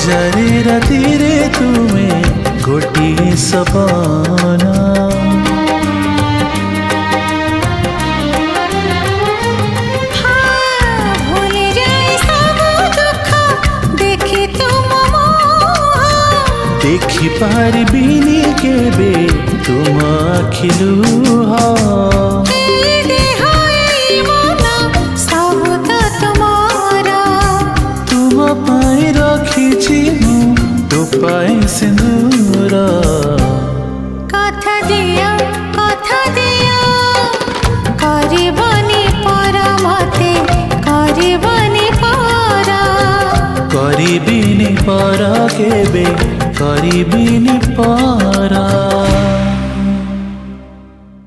हजारे राति रे तुमे गोटिए सपना देखी पारिबिनी केबे तुम आखिलुह तुम पाई रखी तो पाई सिंदूर कथा दिया करबनी पर मते करबनी पर करिबिनी पर केबे करिबिनी पर।